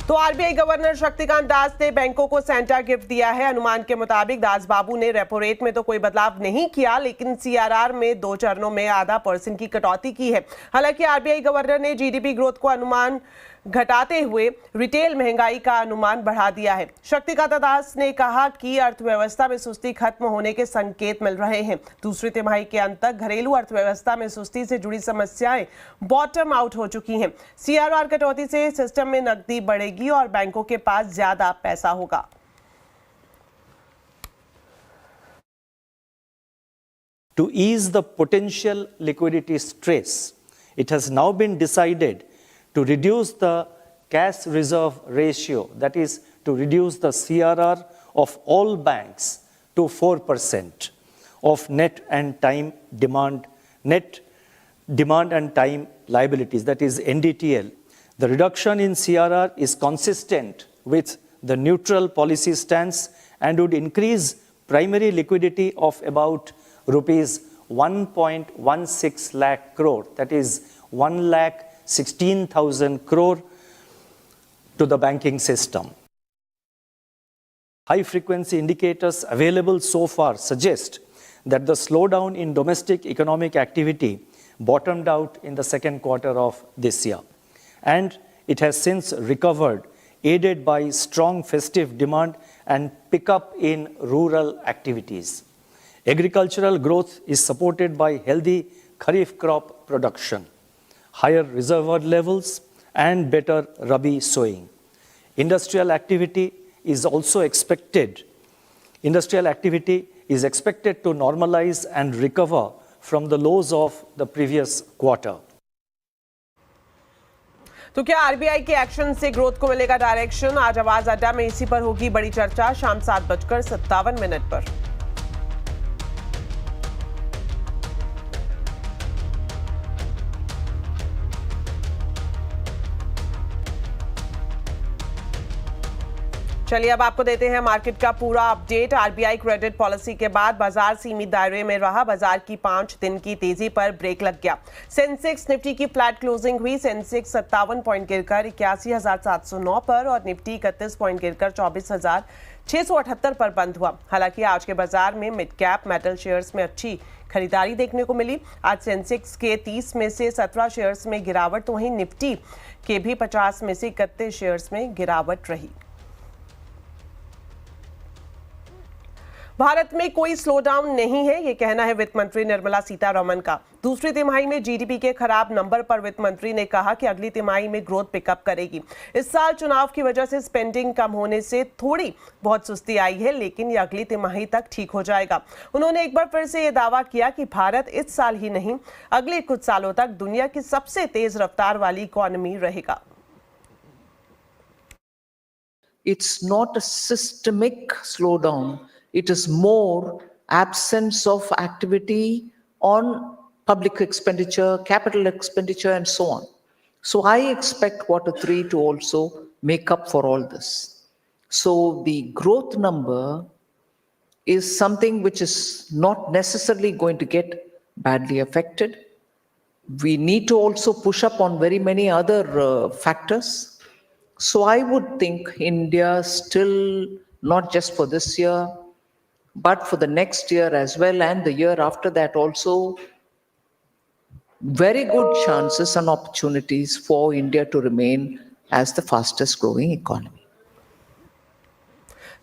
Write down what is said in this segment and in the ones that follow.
तो RBI governor Shaktikanta Das ने बैंकों को सेंटा गिफ्ट दिया है। अनुमान के मुताबिक दास बाबू ने रेपो रेट में तो कोई बदलाव नहीं किया, लेकिन सीआरआर में 2 चरणों में ½ % की कटौती की है। हालांकि आरबीआई गवर्नर ने जीडीपी ग्रोथ को अनुमान घटाते हुए रिटेल महंगाई का अनुमान बढ़ा दिया है। शक्तिकांत दास ने कहा कि अर्थव्यवस्था में सुस्ती खत्म होने के संकेत मिल रहे हैं। दूसरी तिमाही के अंत तक घरेलू अर्थव्यवस्था में सुस्ती से जुड़ी समस्याएं बॉटम आउट हो चुकी हैं। सीआरआर कटौती से सिस्टम में नकदी बढ़ेगी और बैंकों के पास ज्यादा पैसा होगा। To ease the potential liquidity stress, it has now been decided to reduce the cash reserve ratio, that is, to reduce the CRR of all banks to 4% of net demand and time liabilities, that is NDTL. The reduction in CRR is consistent with the neutral policy stance and would increase primary liquidity of about rupees 1.16 lakh crore, that is 1,16,000 crore to the banking system. High-frequency indicators available so far suggest that the slowdown in domestic economic activity bottomed out in the second quarter of this year, and it has since recovered, aided by strong festive demand and pickup in rural activities. Agricultural growth is supported by healthy kharif crop production, higher reservoir levels, and better rabi sowing. Industrial activity is expected to normalize and recover from the lows of the previous quarter. तो क्या RBI के action से growth को मिलेगा direction? आज आवाज अड्डा में इसी पर होगी बड़ी चर्चा, शाम 7:57 पर। चलिए अब आपको देते हैं मार्केट का पूरा अपडेट। आरबीआई क्रेडिट पॉलिसी के बाद बाजार सीमित दायरे में रहा। बाजार की 5 दिन की तेजी पर ब्रेक लग गया। सेंसेक्स निफ्टी की फ्लैट क्लोजिंग हुई। सेंसेक्स 57 पॉइंट गिरकर 81,709 पर और निफ्टी 31 पॉइंट गिरकर 24,678 पर बंद हुआ। हालांकि आज के बाजार में मिड कैप मेटल शेयर्स में अच्छी खरीदारी देखने को मिली। आज सेंसेक्स के 30 में से 17 शेयर्स में गिरावट, तो वहीं निफ्टी के भी 50 में से 31 शेयर्स में गिरावट रही। भारत में कोई स्लोडाउन नहीं है, ये कहना है वित्त मंत्री निर्मला सीतारमण का। दूसरी तिमाही में जीडीपी के खराब नंबर पर वित्त मंत्री ने कहा कि अगली तिमाही में ग्रोथ पिकअप करेगी। इस साल चुनाव की वजह से स्पेंडिंग कम होने से थोड़ी बहुत सुस्ती आई है, लेकिन ये अगली तिमाही तक ठीक हो जाएगा। उन्होंने एक बार फिर से ये दावा किया कि भारत इस साल ही नहीं, अगले कुछ सालों तक दुनिया की सबसे तेज रफ्तार वाली इकोनॉमी रहेगा। It's not a systemic slowdown. It is more absence of activity on public expenditure, capital expenditure, and so on. So I expect Q3 to also make up for all this. So the growth number is something which is not necessarily going to get badly affected. We need to also push up on very many other factors. So I would think India still, not just for this year, but for the next year as well, and the year after that also, very good chances and opportunities for India to remain as the fastest growing economy.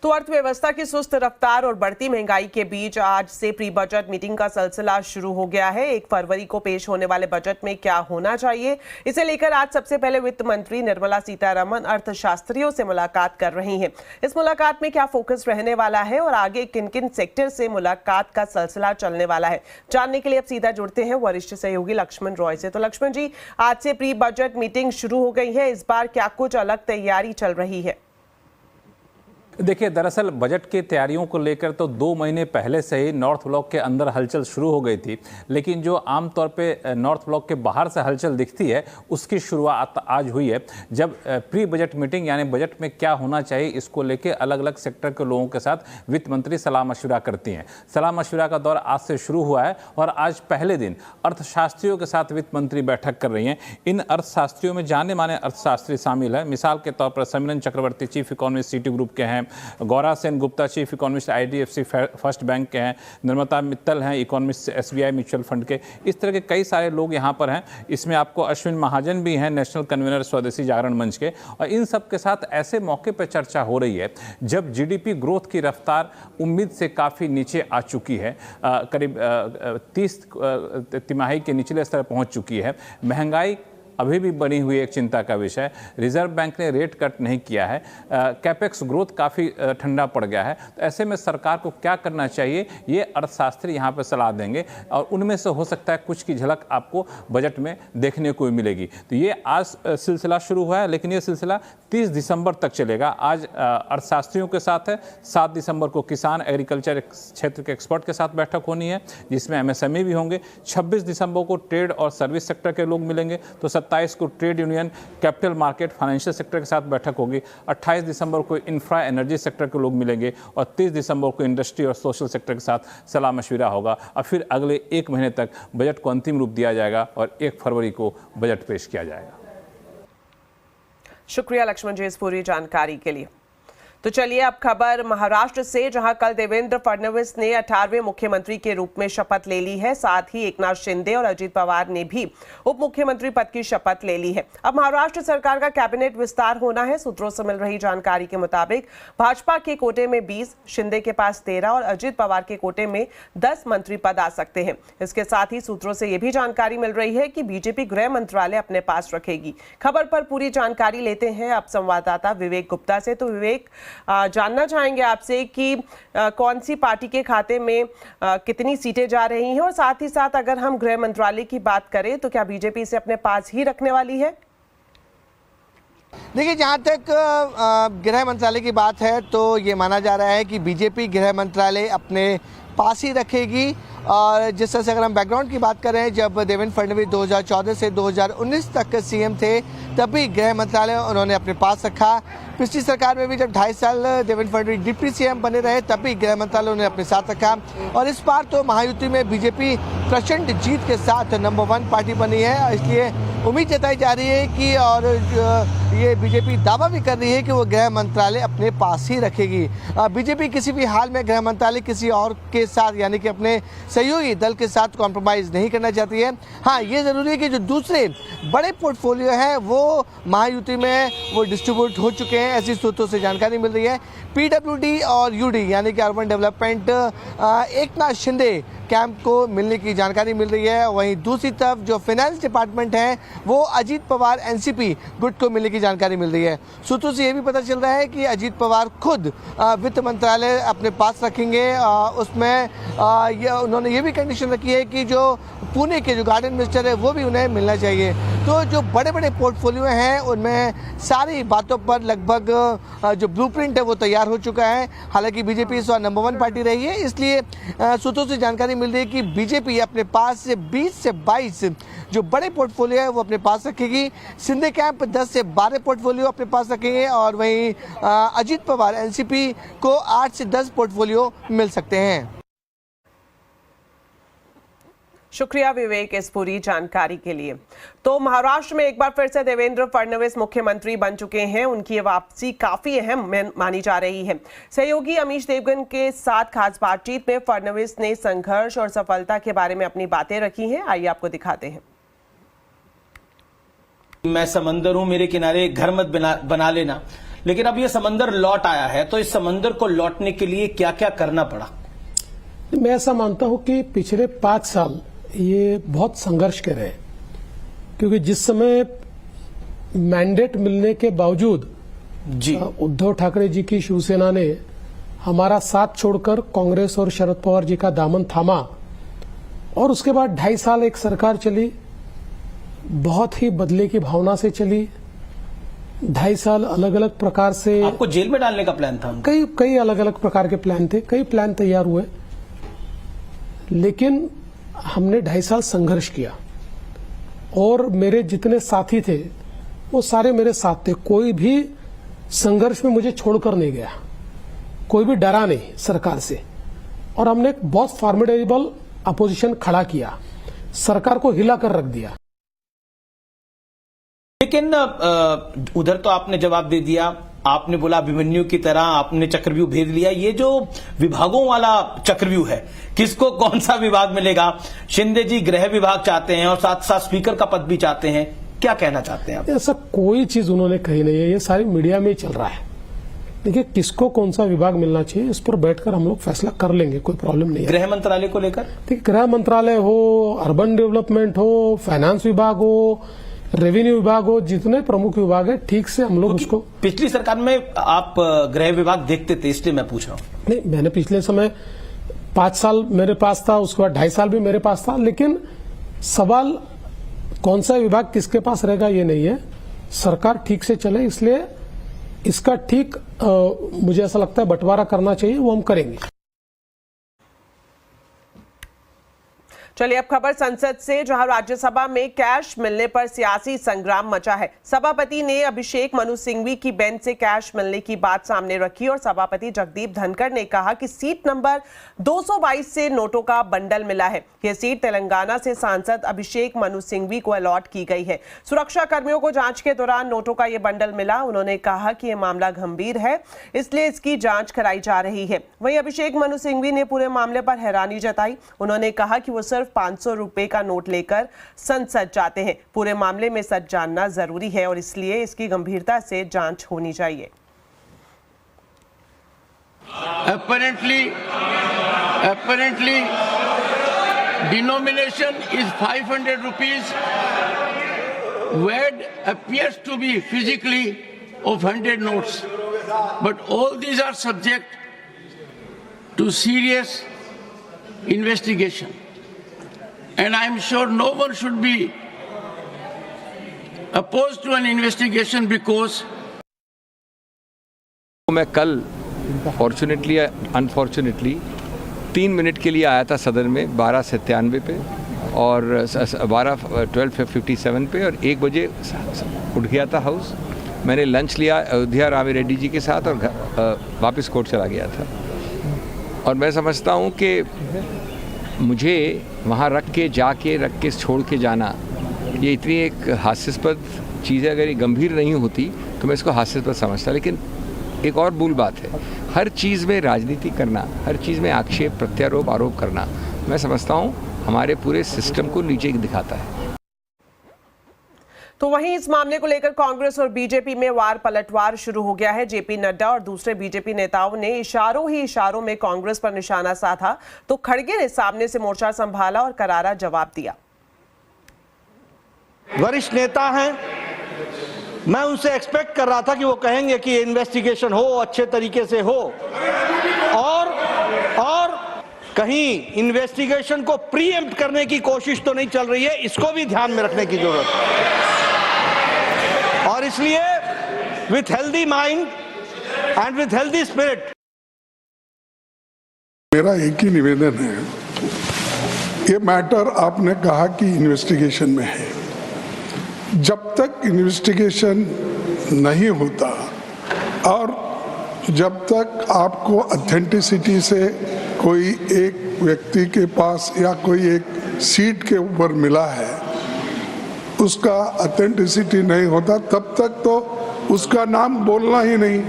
तो अर्थव्यवस्था की सुस्त रफ्तार और बढ़ती महंगाई के बीच आज से प्री बजट मीटिंग का सिलसिला शुरू हो गया है। 1 फरवरी को पेश होने वाले बजट में क्या होना चाहिए, इसे लेकर आज सबसे पहले वित्त मंत्री निर्मला सीतारमण अर्थशास्त्रियों से मुलाकात कर रही हैं। इस मुलाकात में क्या फोकस रहने वाला है और आगे किन किन सेक्टर से मुलाकात का सिलसिला चलने वाला है, जानने के लिए अब सीधा जुड़ते हैं वरिष्ठ सहयोगी लक्ष्मण रॉय से। तो लक्ष्मण जी, आज से प्री बजट मीटिंग शुरू हो गई है, इस बार क्या कुछ अलग तैयारी चल रही है? देखिए, दरअसल बजट की तैयारियों को लेकर तो 2 महीने पहले से ही नॉर्थ ब्लॉक के अंदर हलचल शुरू हो गई थी, लेकिन जो आमतौर पे नॉर्थ ब्लॉक के बाहर से हलचल दिखती है उसकी शुरुआत आज हुई है, जब प्री बजट मीटिंग यानी बजट में क्या होना चाहिए इसको लेकर अलग अलग सेक्टर के लोगों के साथ वित्त मंत्री सलाह मशविरा करती हैं। सलाह मशविरा का दौर आज से शुरू हुआ है और आज पहले दिन अर्थशास्त्रियों के साथ वित्त मंत्री बैठक कर रही हैं। इन अर्थशास्त्रियों में जाने माने अर्थशास्त्री शामिल है। मिसाल के तौर पर समिरन चक्रवर्ती चीफ इकोनॉमिस्ट सिटी ग्रुप के हैं, Gaura Sen Gupta chief economist IDFC first bank के हैं, निर्मला मित्तल हैं इकोनॉमिस्ट SBI म्यूचुअल फंड के। इस तरह के कई सारे लोग यहाँ पर हैं। इसमें आपको अश्विन महाजन भी हैं, नेशनल कन्वीनर स्वदेशी जागरण मंच के। और इन सब के साथ ऐसे मौके पर चर्चा हो रही है जब GDP ग्रोथ की रफ्तार उम्मीद से काफ़ी नीचे आ चुकी है, करीब 30 तिमाही के निचले स्तर पहुँच चुकी है। महंगाई अभी भी बनी हुई एक चिंता का विषय। रिजर्व बैंक ने रेट कट नहीं किया है। कैपेक्स ग्रोथ काफ़ी ठंडा पड़ गया है। तो ऐसे में सरकार को क्या करना चाहिए, ये अर्थशास्त्री यहाँ पर सलाह देंगे और उनमें से हो सकता है कुछ की झलक आपको बजट में देखने को मिलेगी। तो ये आज सिलसिला शुरू हुआ है, लेकिन ये सिलसिला 30 दिसंबर तक चलेगा। आज अर्थशास्त्रियों के साथ है, 7 दिसंबर को किसान एग्रीकल्चर क्षेत्र के एक्सपर्ट के साथ बैठक होनी है जिसमें MSME भी होंगे। 26 दिसंबर को ट्रेड और सर्विस सेक्टर के लोग मिलेंगे। तो 27 को trade union, capital market, financial sector के साथ बैठक होगी। 28 दिसंबर को इंफ्रा एनर्जी सेक्टर के लोग मिलेंगे और 30 दिसंबर को इंडस्ट्री और सोशल सेक्टर के साथ सलाह मशविरा होगा। और फिर अगले 1 महीने तक बजट को अंतिम रूप दिया जाएगा और 1 फरवरी को बजट पेश किया जाएगा। शुक्रिया लक्ष्मण जी इस पूरी जानकारी के लिए। तो चलिए अब खबर महाराष्ट्र से, जहां कल देवेंद्र फडणवीस ने 18वें मुख्यमंत्री के रूप में शपथ ले ली है। साथ ही एकनाथ शिंदे और अजित पवार ने भी उप मुख्यमंत्री पद की शपथ ले ली है। अब महाराष्ट्र सरकार का कैबिनेट विस्तार होना है। सूत्रों से मिल रही जानकारी के मुताबिक भाजपा के कोटे में 20, शिंदे के पास 13 और अजित पवार के कोटे में 10 मंत्री पद आ सकते हैं। इसके साथ ही सूत्रों से यह भी जानकारी मिल रही है कि बीजेपी गृह मंत्रालय अपने पास रखेगी। खबर पर पूरी जानकारी लेते हैं अब संवाददाता विवेक गुप्ता से। तो विवेक, जानना चाहेंगे आपसे कि कौन सी पार्टी के खाते में कितनी सीटें जा रही हैं, और साथ ही साथ अगर हम गृह मंत्रालय की बात करें तो क्या बीजेपी इसे अपने पास ही रखने वाली है? देखिए, जहाँ तक गृह मंत्रालय की बात है तो ये माना जा रहा है कि बीजेपी गृह मंत्रालय अपने पास ही रखेगी। और जिस तरह से अगर हम बैकग्राउंड की बात करें, जब देवेंद्र फडणवीस 2014 से 2019 तक CM थे तब भी गृह मंत्रालय उन्होंने अपने पास रखा। पिछली सरकार में भी जब 2.5 साल देवेंद्र फडणवीस डिप्टी CM बने रहे तब भी गृह मंत्रालय उन्होंने अपने साथ रखा। और इस बार तो महायुति में बीजेपी प्रचंड जीत के साथ नंबर 1 पार्टी बनी है, इसलिए उम्मीद जताई जा रही है कि, और ये बीजेपी दावा भी कर रही है कि वो गृह मंत्रालय अपने पास ही रखेगी। बीजेपी किसी भी हाल में गृह मंत्रालय किसी और के साथ यानी कि अपने सहयोगी दल के साथ कॉम्प्रोमाइज़ नहीं करना चाहती है। हाँ, ये ज़रूरी है कि जो दूसरे बड़े पोर्टफोलियो हैं वो महायुति में वो डिस्ट्रीब्यूट हो चुके हैं, ऐसी सूत्रों से जानकारी मिल रही है। PWD और UD यानी कि urban development Eknath Shinde camp को मिलने की जानकारी मिल रही है। वहीं दूसरी तरफ जो फाइनेंस डिपार्टमेंट है वो अजीत पवार NCP गुट को मिलने की जानकारी मिल रही है। सूत्रों से ये भी पता चल रहा है कि अजीत पवार खुद वित्त मंत्रालय अपने पास रखेंगे। उसमें उन्होंने ये भी कंडीशन रखी है कि जो पुणे के जो गार्डन मिनिस्टर है वो भी उन्हें मिलना चाहिए। तो जो बड़े बड़े पोर्टफोलियो हैं उनमें सारी बातों पर लगभग जो ब्लूप्रिंट है वो तैयार हो चुका है। हालांकि बीजेपी इस बार नंबर 1 पार्टी रही है, इसलिए सूत्रों से जानकारी मिल रही है कि बीजेपी अपने पास से 20 से 22 जो बड़े पोर्टफोलियो है वो अपने पास रखेगी। शिंदे कैंप 10 से 12 पोर्टफोलियो अपने पास रखेंगे और वहीं अजीत पवार NCP को 8 से 10 पोर्टफोलियो मिल सकते हैं। शुक्रिया विवेक इस पूरी जानकारी के लिए। तो महाराष्ट्र में एक बार फिर से देवेंद्र फडणवीस मुख्यमंत्री बन चुके हैं। उनकी वापसी काफी अहम मानी जा रही है। सहयोगी अमीश देवगन के साथ खास बातचीत में फडणवीस ने संघर्ष और सफलता के बारे में अपनी बातें रखी हैं। आइए आपको दिखाते हैं। मैं समंदर हूं, मेरे किनारे घर मत बना लेना, लेकिन अब ये समंदर लौट आया है, तो इस समंदर को लौटने के लिए क्या क्या करना पड़ा? मैं ऐसा मानता हूं कि पिछले 5 साल ये बहुत संघर्ष के रहे, क्योंकि जिस समय मैंडेट मिलने के बावजूद जी उद्धव ठाकरे जी की शिवसेना ने हमारा साथ छोड़कर कांग्रेस और शरद पवार जी का दामन थामा और उसके बाद 2.5 साल एक सरकार चली, बहुत ही बदले की भावना से चली, 2.5 साल अलग अलग प्रकार से आपको जेल में डालने का प्लान था उनका? कई अलग अलग प्रकार के प्लान थे, कई प्लान तैयार हुए, लेकिन हमने 2.5 साल संघर्ष किया और मेरे जितने साथी थे वो सारे मेरे साथ थे। कोई भी संघर्ष में मुझे छोड़कर नहीं गया, कोई भी डरा नहीं सरकार से, और हमने एक बहुत फॉर्मिडेबल अपोजिशन खड़ा किया, सरकार को हिला कर रख दिया। लेकिन उधर तो आपने जवाब दे दिया, आपने बोला अभिमन्यु की तरह आपने चक्रव्यूह भेज लिया। ये जो विभागों वाला चक्रव्यूह है, किसको कौन सा विभाग मिलेगा? शिंदे जी गृह विभाग चाहते हैं और साथ साथ स्पीकर का पद भी चाहते हैं, क्या कहना चाहते हैं आप? ऐसा कोई चीज उन्होंने कही नहीं है, ये सारी मीडिया में ही चल रहा है। देखिए, किसको कौन सा विभाग मिलना चाहिए इस पर बैठकर हम लोग फैसला कर लेंगे, कोई प्रॉब्लम नहीं है। गृह मंत्रालय को लेकर? देखिए, गृह मंत्रालय हो, अर्बन डेवलपमेंट हो, फाइनेंस विभाग हो, रेवेन्यू विभाग हो, जितने प्रमुख विभाग है ठीक से हम लोग उसको। पिछली सरकार में आप गृह विभाग देखते थे, इसलिए मैं पूछ रहा हूं। नहीं, मैंने पिछले समय 5 साल मेरे पास था, उसके बाद 2.5 साल भी मेरे पास था, लेकिन सवाल कौन सा विभाग किसके पास रहेगा ये नहीं है, सरकार ठीक से चले, इसलिए इसका ठीक मुझे ऐसा लगता है बंटवारा करना चाहिए, वो हम करेंगे। चलिए अब खबर संसद से, जहां राज्यसभा में कैश मिलने पर सियासी संग्राम मचा है। सभापति ने अभिषेक मनु सिंघवी की बेंच से कैश मिलने की बात सामने रखी और सभापति जगदीप धनखड़ ने कहा कि सीट नंबर 222 से नोटों का बंडल मिला है। यह सीट तेलंगाना से सांसद अभिषेक मनु सिंघवी को अलॉट की गई है। सुरक्षा कर्मियों को जांच के दौरान नोटों का यह बंडल मिला। उन्होंने कहा कि यह मामला गंभीर है, इसलिए इसकी जांच कराई जा रही है। वहीं अभिषेक मनु सिंघवी ने पूरे मामले पर हैरानी जताई। उन्होंने कहा कि वो सिर्फ 500 रुपए का नोट लेकर संसद जाते हैं। पूरे मामले में सच जानना जरूरी है और इसलिए इसकी गंभीरता से जांच होनी चाहिए। Apparently, denomination is 500 rupees. Word appears to be physically of 100 notes, but all these are subject to serious investigation. And I'm sure no one should be opposed to an investigation because मैं कल fortunately या unfortunately 3 minute के लिए आया था सदन में 12:97 पे और 12:57 पे और 1 बजे उठ गया था हाउस। मैंने लंच लिया अयोध्या रामी रेड्डी जी के साथ और वापस कोर्ट चला गया था। और मैं समझता हूँ कि मुझे वहाँ रख के छोड़ के जाना, ये इतनी एक हास्यास्पद चीज़ है। अगर ये गंभीर नहीं होती तो मैं इसको हास्यास्पद समझता। लेकिन एक और मूल बात है, हर चीज़ में राजनीति करना, हर चीज़ में आक्षेप प्रत्यारोप आरोप करना, मैं समझता हूँ हमारे पूरे सिस्टम को नीचे दिखाता है। तो वहीं इस मामले को लेकर कांग्रेस और बीजेपी में वार पलटवार शुरू हो गया है। जेपी नड्डा और दूसरे बीजेपी नेताओं ने इशारों में कांग्रेस पर निशाना साधा, तो खड़गे ने सामने से मोर्चा संभाला और करारा जवाब दिया। वरिष्ठ नेता हैं, मैं उनसे एक्सपेक्ट कर रहा था कि वो कहेंगे कि इन्वेस्टिगेशन हो, अच्छे तरीके से हो, और कहीं इन्वेस्टिगेशन को प्रीएम्प्ट करने की कोशिश तो नहीं चल रही है, इसको भी ध्यान में रखने की जरूरत है। और इसलिए with healthy mind and with healthy spirit, मेरा एक ही निवेदन है, ये मैटर आपने कहा कि इन्वेस्टिगेशन में है, जब तक इन्वेस्टिगेशन नहीं होता और जब तक आपको ऑथेंटिसिटी से कोई एक व्यक्ति के पास या कोई एक सीट के ऊपर मिला है, उसका ऑथेंटिसिटी नहीं होता, तब तक तो उसका नाम बोलना ही नहीं।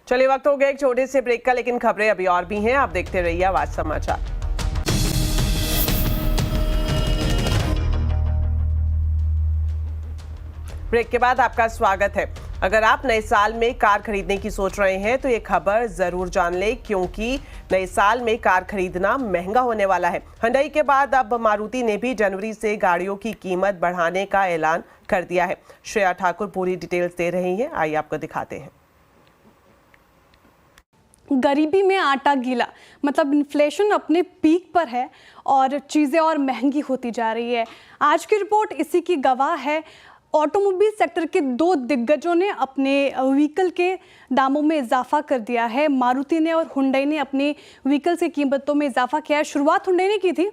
चलिए वक्त हो गया एक छोटे से ब्रेक का, लेकिन खबरें अभी और भी हैं। आप देखते रहिए आवाज समाचार। ब्रेक के बाद आपका स्वागत है। अगर आप नए साल में कार खरीदने की सोच रहे हैं तो ये खबर जरूर जान लें, क्योंकि नए साल में कार खरीदना महंगा होने वाला है। हुंडई के बाद अब मारुति ने भी जनवरी से गाड़ियों की कीमत बढ़ाने का ऐलान कर दिया है। श्रेया ठाकुर पूरी डिटेल्स दे रही हैं, आइए आपको दिखाते हैं। गरीबी में आटा गीला, मतलब इन्फ्लेशन अपने पीक पर है और चीज़ें और महंगी होती जा रही है। आज की रिपोर्ट इसी की गवाह है। ऑटोमोबाइल सेक्टर के दो दिग्गजों ने अपने व्हीकल के दामों में इजाफा कर दिया है। मारुति ने और हुंडई ने अपने व्हीकल्स की कीमतों में इजाफा किया है। शुरुआत हुंडई ने की थी,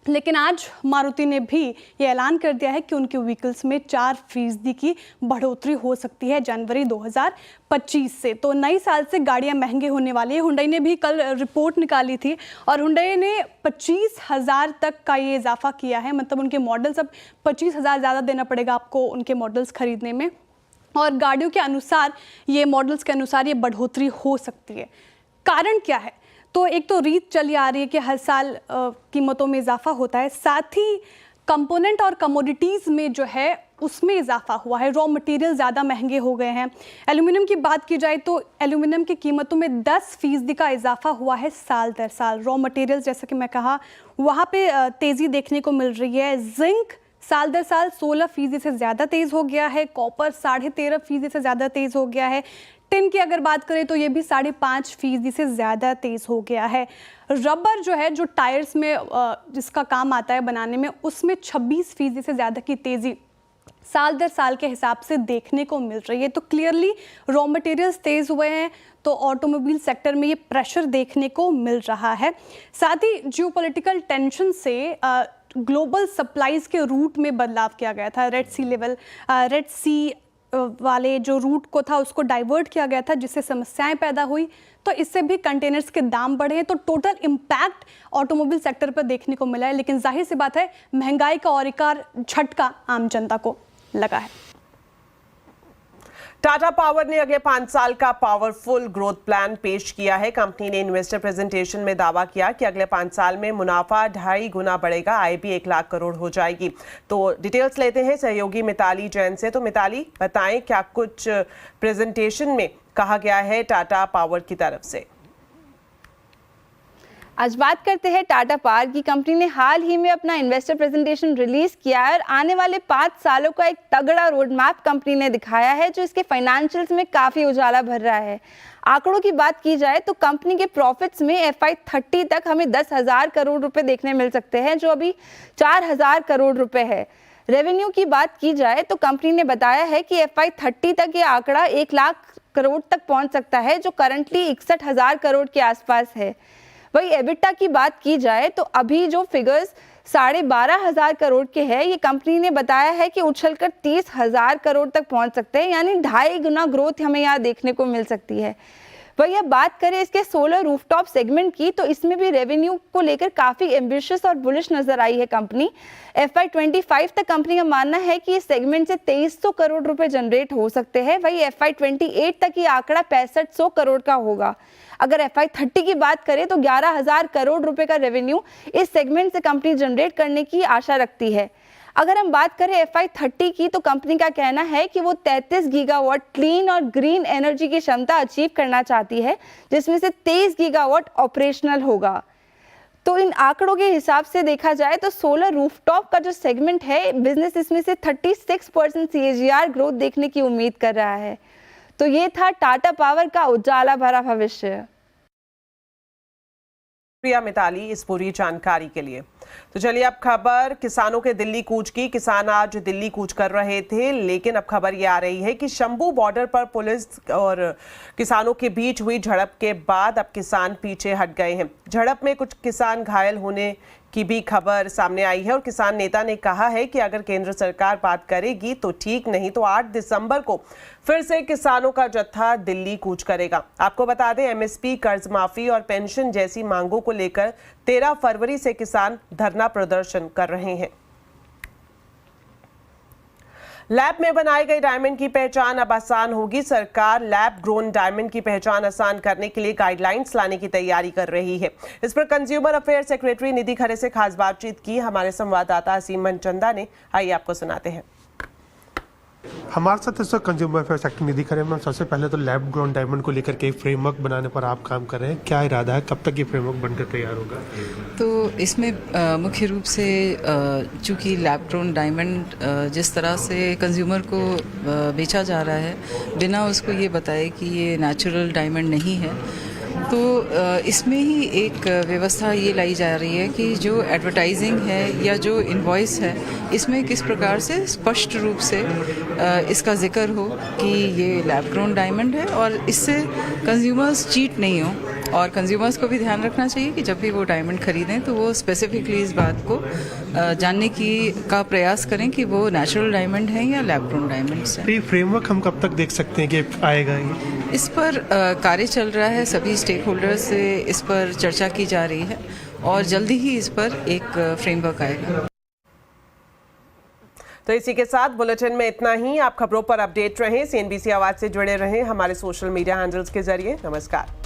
लेकिन आज मारुति ने भी ये ऐलान कर दिया है कि उनके व्हीकल्स में 4% की बढ़ोतरी हो सकती है जनवरी 2025 से। तो नई साल से गाड़ियां महंगे होने वाली है। हुंडई ने भी कल रिपोर्ट निकाली थी और हुंडई ने 25,000 तक का ये इजाफा किया है। मतलब उनके मॉडल्स अब 25,000 ज़्यादा देना पड़ेगा आपको उनके मॉडल्स खरीदने में, और गाड़ियों के अनुसार ये मॉडल्स के अनुसार ये बढ़ोतरी हो सकती है। कारण क्या है? तो एक तो रीत चली आ रही है कि हर साल कीमतों में इजाफा होता है, साथ ही कंपोनेंट और कमोडिटीज़ में जो है उसमें इजाफा हुआ है। रॉ मटेरियल ज़्यादा महंगे हो गए हैं। एल्यूमिनियम की बात की जाए तो एल्यूमिनियम की कीमतों में 10% का इजाफा हुआ है साल दर साल। रॉ मटेरियल जैसा कि मैं कहा वहाँ पे तेज़ी देखने को मिल रही है। जिंक साल दर साल 16% से ज़्यादा तेज़ हो गया है। कॉपर 13.5% से ज़्यादा तेज़ हो गया है। टिन की अगर बात करें तो ये भी 5.5% से ज़्यादा तेज़ हो गया है। रबर जो है, जो टायर्स में जिसका काम आता है बनाने में, उसमें 26% से ज़्यादा की तेज़ी साल दर साल के हिसाब से देखने को मिल रही है। तो क्लियरली रॉ मटेरियल्स तेज़ हुए हैं, तो ऑटोमोबाइल सेक्टर में ये प्रेशर देखने को मिल रहा है। साथ ही जियोपॉलिटिकल टेंशन से ग्लोबल सप्लाईज़ के रूट में बदलाव किया गया था। रेड सी वाले जो रूट को था उसको डाइवर्ट किया गया था, जिससे समस्याएं पैदा हुई। तो इससे भी कंटेनर्स के दाम बढ़े हैं। तो टोटल इम्पैक्ट ऑटोमोबाइल सेक्टर पर देखने को मिला है। लेकिन जाहिर सी बात है, महंगाई का और एक झटका आम जनता को लगा है। टाटा पावर ने अगले 5 साल का पावरफुल ग्रोथ प्लान पेश किया है। कंपनी ने इन्वेस्टर प्रेजेंटेशन में दावा किया कि अगले 5 साल में मुनाफा 2.5 गुना बढ़ेगा, आय भी 1 लाख करोड़ हो जाएगी। तो डिटेल्स लेते हैं सहयोगी मिताली जैन से। तो मिताली, बताएं क्या कुछ प्रेजेंटेशन में कहा गया है टाटा पावर की तरफ से। आज बात करते हैं टाटा पावर की। कंपनी ने हाल ही में अपना इन्वेस्टर प्रेजेंटेशन रिलीज किया है और आने वाले 5 सालों का एक तगड़ा रोड मैप कंपनी ने दिखाया है, जो इसके फाइनेंशियल्स में काफ़ी उजाला भर रहा है। आंकड़ों की बात की जाए तो कंपनी के प्रॉफिट्स में FY30 तक हमें 10,000 करोड़ रुपए देखने मिल सकते हैं, जो अभी 4,000 करोड़ रुपए है। रेवेन्यू की बात की जाए तो कंपनी ने बताया है कि FY30 तक ये आंकड़ा 1 लाख करोड़ तक पहुंच सकता है, जो करंटली 61,000 करोड़ के आसपास है। वही एबिटा की बात की जाए तो अभी जो फिगर्स 12,500 करोड़ के हैं, ये कंपनी ने बताया है कि उछलकर 30,000 करोड़ तक पहुंच सकते हैं, यानी 2.5 गुना ग्रोथ हमें यहाँ देखने को मिल सकती है। वही अब बात करें इसके सोलर रूफटॉप सेगमेंट की, तो इसमें भी रेवेन्यू को लेकर काफ़ी एम्बिशियस और बुलिश नजर आई है कंपनी। FY25 तक कंपनी का मानना है कि इस सेगमेंट से 2300 करोड़ रुपए जनरेट हो सकते हैं। वही FY28 तक ये आंकड़ा 6500 करोड़ का होगा। अगर FY30 की बात करें तो 11,000 करोड़ रुपए का रेवेन्यू इस सेगमेंट से कंपनी जनरेट करने की आशा रखती है। अगर हम बात करें FY30 की, तो कंपनी का कहना है कि वो 33 गीगावाट क्लीन और ग्रीन एनर्जी की क्षमता अचीव करना चाहती है, जिसमें से 23 गीगावाट ऑपरेशनल होगा। तो इन आंकड़ों के हिसाब से देखा जाए तो सोलर रूफटॉप का जो सेगमेंट है बिजनेस, इसमें से 36% CAGR ग्रोथ देखने की उम्मीद कर रहा है। तो ये था टाटा पावर का उजाला भरा भविष्य। प्रिया मिताली इस पूरी जानकारी के लिए। तो चलिए अब खबर किसानों के दिल्ली कूच की। किसान आज दिल्ली कूच कर रहे थे, लेकिन अब खबर ये आ रही है कि शंभू बॉर्डर पर पुलिस और किसानों के बीच हुई झड़प के बाद अब किसान पीछे हट गए हैं। झड़प में कुछ किसान घायल होने की भी खबर सामने आई है और किसान नेता ने कहा है कि अगर केंद्र सरकार बात करेगी तो ठीक, नहीं तो 8 दिसंबर को फिर से किसानों का जत्था दिल्ली कूच करेगा। आपको बता दें, MSP, कर्ज माफी और पेंशन जैसी मांगों को लेकर 13 फरवरी से किसान धरना प्रदर्शन कर रहे हैं। लैब में बनाए गए डायमंड की पहचान अब आसान होगी। सरकार लैब ग्रोन डायमंड की पहचान आसान करने के लिए गाइडलाइंस लाने की तैयारी कर रही है। इस पर कंज्यूमर अफेयर सेक्रेटरी निधि खरे से खास बातचीत की हमारे संवाददाता असीम मनचंदा ने। आइए आपको सुनाते हैं। हमारे साथ इस वक्त कंज्यूमर अफेयर सेक्रेटरी निधि खरे में। सबसे पहले तो लैब ग्रोन डायमंड को लेकर के फ्रेमवर्क बनाने पर आप काम कर रहे हैं, क्या इरादा है, कब तक ये फ्रेमवर्क बनकर तैयार होगा? तो इसमें मुख्य रूप से चूँकि लैब ग्रोन डायमंड जिस तरह से कंज्यूमर को बेचा जा रहा है बिना उसको ये बताए कि ये नेचुरल डायमंड नहीं है, तो इसमें ही एक व्यवस्था ये लाई जा रही है कि जो एडवर्टाइजिंग है या जो इनवॉइस है, इसमें किस प्रकार से स्पष्ट रूप से इसका जिक्र हो कि ये लैब ग्रोन डायमंड है और इससे कंज्यूमर्स चीट नहीं हो। और कंज्यूमर्स को भी ध्यान रखना चाहिए कि जब भी वो डायमंड खरीदें तो वो स्पेसिफिकली इस बात को जानने का प्रयास करें कि वो नेचुरल डायमंड है या लैब ग्रोन डायमंड्स हैं। ये फ्रेमवर्क हम कब तक देख सकते हैं कि आएगा ये? इस पर कार्य चल रहा है, सभी स्टेक होल्डर्स से इस पर चर्चा की जा रही है और जल्दी ही इस पर एक फ्रेमवर्क आएगा। तो इसी के साथ बुलेटिन में इतना ही। आप खबरों पर अपडेट रहें, CNBC आवाज से जुड़े रहें हमारे सोशल मीडिया हैंडल्स के जरिए। नमस्कार।